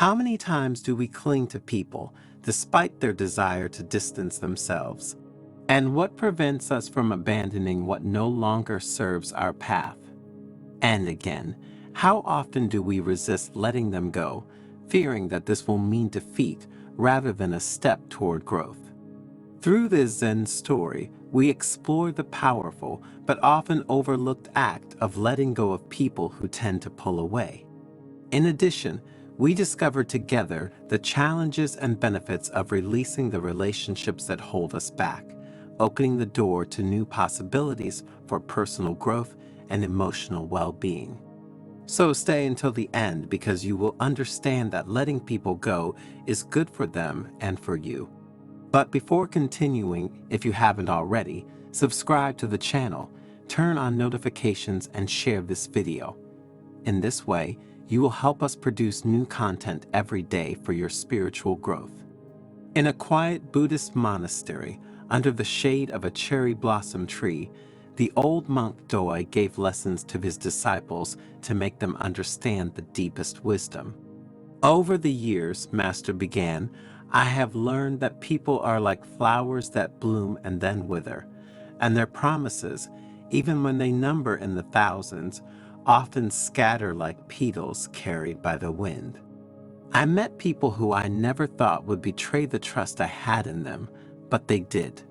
How many times do we cling to people despite their desire to distance themselves? And what prevents us from abandoning what no longer serves our path? And again, how often do we resist letting them go, fearing that this will mean defeat rather than a step toward growth? Through this Zen story, we explore the powerful but often overlooked act of letting go of people who tend to pull away. In addition, we discover together the challenges and benefits of releasing the relationships that hold us back, opening the door to new possibilities for personal growth and emotional well-being. So stay until the end because you will understand that letting people go is good for them and for you. But before continuing, if you haven't already, subscribe to the channel, turn on notifications, and share this video. In this way, you will help us produce new content every day for your spiritual growth. In a quiet Buddhist monastery, under the shade of a cherry blossom tree, the old monk Doi gave lessons to his disciples to make them understand the deepest wisdom. Over the years, Master began, I have learned that people are like flowers that bloom and then wither, and their promises, even when they number in the thousands, often scatter like petals carried by the wind. I met people who I never thought would betray the trust I had in them, but they did.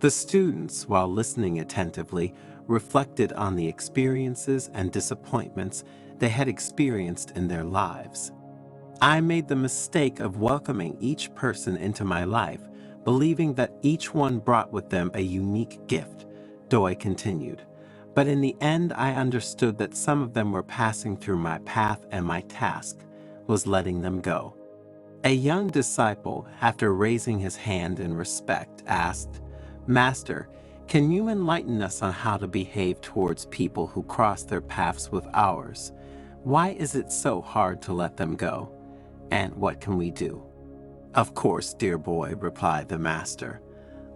The students, while listening attentively, reflected on the experiences and disappointments they had experienced in their lives. I made the mistake of welcoming each person into my life, believing that each one brought with them a unique gift, Doi continued. But in the end, I understood that some of them were passing through my path and my task was letting them go. A young disciple, after raising his hand in respect, asked, Master, can you enlighten us on how to behave towards people who cross their paths with ours? Why is it so hard to let them go? And what can we do? Of course, dear boy, replied the master.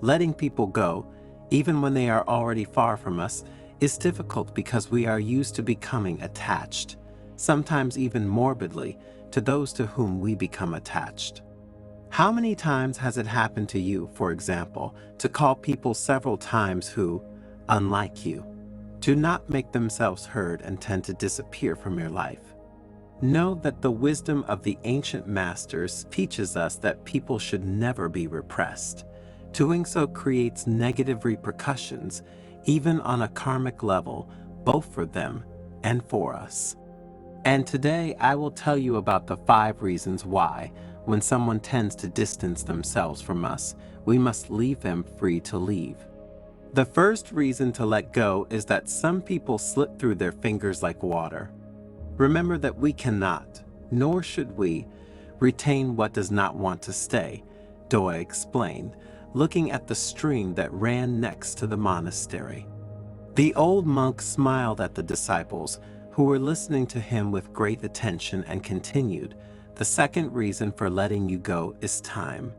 Letting people go, even when they are already far from us, is difficult because we are used to becoming attached, sometimes even morbidly, to those to whom we become attached. How many times has it happened to you, for example, to call people several times who, unlike you, do not make themselves heard and tend to disappear from your life? Know that the wisdom of the ancient masters teaches us that people should never be repressed. Doing so creates negative repercussions, even on a karmic level, both for them and for us. And today I will tell you about the 5 reasons why, when someone tends to distance themselves from us, we must leave them free to leave. The first reason to let go is that some people slip through their fingers like water. Remember that we cannot, nor should we, retain what does not want to stay, Doi explained, looking at the stream that ran next to the monastery. The old monk smiled at the disciples, who were listening to him with great attention, and continued, the second reason for letting you go is time.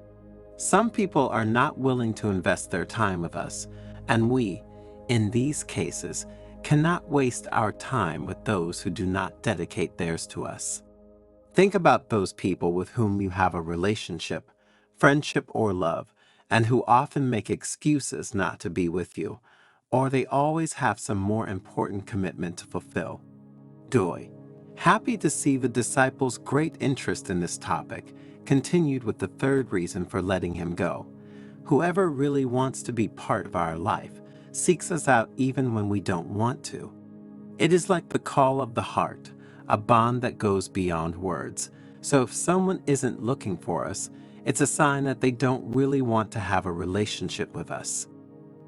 Some people are not willing to invest their time with us, and we, in these cases, cannot waste our time with those who do not dedicate theirs to us. Think about those people with whom you have a relationship, friendship, or love, and who often make excuses not to be with you, or they always have some more important commitment to fulfill. Doi, happy to see the disciples' great interest in this topic, continued with the third reason for letting him go. Whoever really wants to be part of our life seeks us out even when we don't want to. It is like the call of the heart, a bond that goes beyond words. So if someone isn't looking for us, it's a sign that they don't really want to have a relationship with us.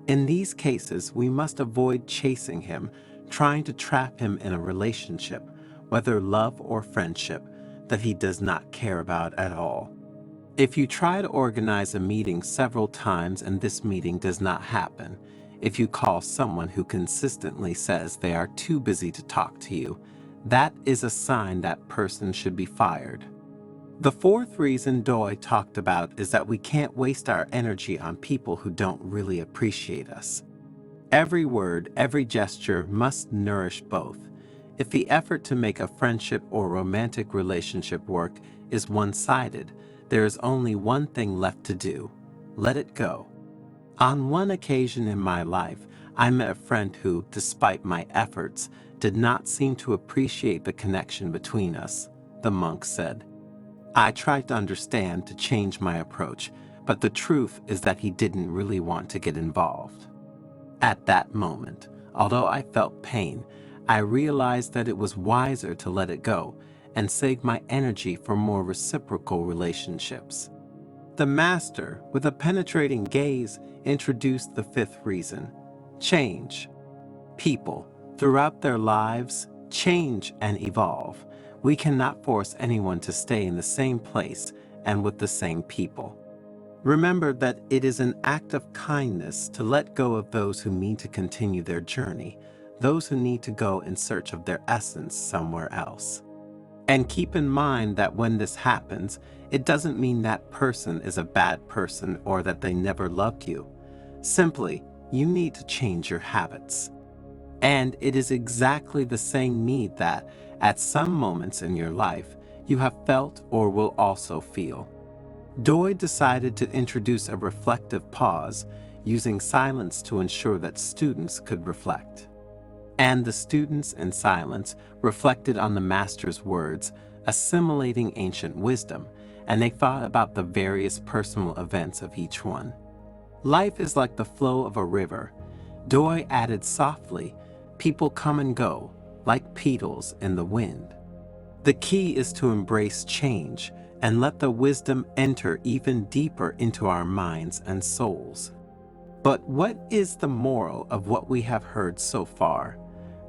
In these cases, we must avoid chasing him, trying to trap him in a relationship, whether love or friendship, that he does not care about at all. If you try to organize a meeting several times and this meeting does not happen, if you call someone who consistently says they are too busy to talk to you, that is a sign that person should be fired. The fourth reason Doi talked about is that we can't waste our energy on people who don't really appreciate us. Every word, every gesture must nourish both. If the effort to make a friendship or romantic relationship work is one-sided. There is only one thing left to do: let it go. On one occasion in my life, I met a friend who, despite my efforts, did not seem to appreciate the connection between us, the monk said. I tried to understand, to change my approach, but the truth is that he didn't really want to get involved. At that moment, although I felt pain, I realized that it was wiser to let it go and save my energy for more reciprocal relationships. The master, with a penetrating gaze, introduced the fifth reason: change. People, throughout their lives, change and evolve. We cannot force anyone to stay in the same place and with the same people. Remember that it is an act of kindness to let go of those who mean to continue their journey, those who need to go in search of their essence somewhere else. And keep in mind that when this happens, it doesn't mean that person is a bad person or that they never loved you. Simply, you need to change your habits. And it is exactly the same need that, at some moments in your life, you have felt or will also feel. Doi decided to introduce a reflective pause, using silence to ensure that students could reflect. And the students in silence reflected on the master's words, assimilating ancient wisdom, and they thought about the various personal events of each one. Life is like the flow of a river. Doi added softly, people come and go, like petals in the wind. The key is to embrace change and let the wisdom enter even deeper into our minds and souls. But what is the moral of what we have heard so far?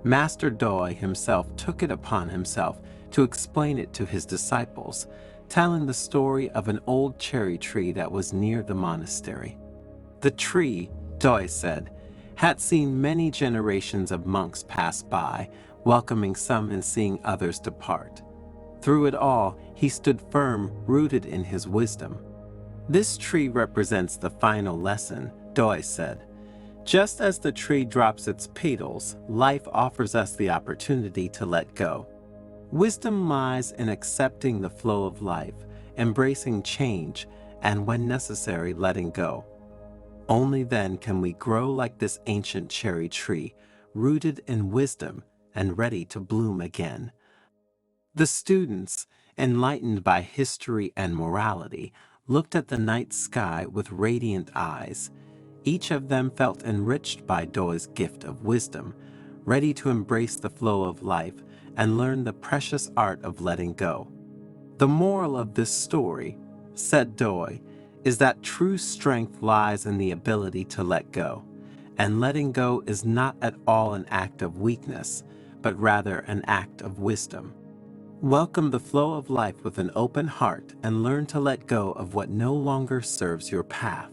Master Doi himself took it upon himself to explain it to his disciples, telling the story of an old cherry tree that was near the monastery. The tree, Doi said, had seen many generations of monks pass by, welcoming some and seeing others depart. Through it all, he stood firm, rooted in his wisdom. This tree represents the final lesson, Doi said. Just as the tree drops its petals, life offers us the opportunity to let go. Wisdom lies in accepting the flow of life, embracing change, and when necessary, letting go. Only then can we grow like this ancient cherry tree, rooted in wisdom and ready to bloom again. The students, enlightened by history and morality, looked at the night sky with radiant eyes. Each of them felt enriched by Doi's gift of wisdom, ready to embrace the flow of life and learn the precious art of letting go. The moral of this story, said Doi, is that true strength lies in the ability to let go, and letting go is not at all an act of weakness, but rather an act of wisdom. Welcome the flow of life with an open heart and learn to let go of what no longer serves your path.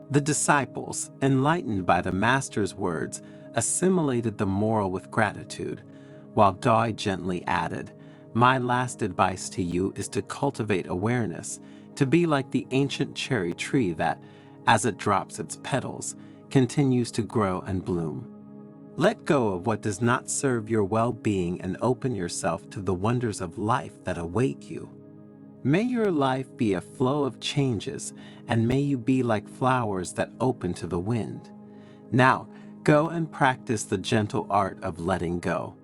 The disciples, enlightened by the master's words, assimilated the moral with gratitude, while Doi gently added, "My last advice to you is to cultivate awareness, to be like the ancient cherry tree that, as it drops its petals, continues to grow and bloom. Let go of what does not serve your well-being and open yourself to the wonders of life that await you. May your life be a flow of changes, and may you be like flowers that open to the wind. Now, go and practice the gentle art of letting go."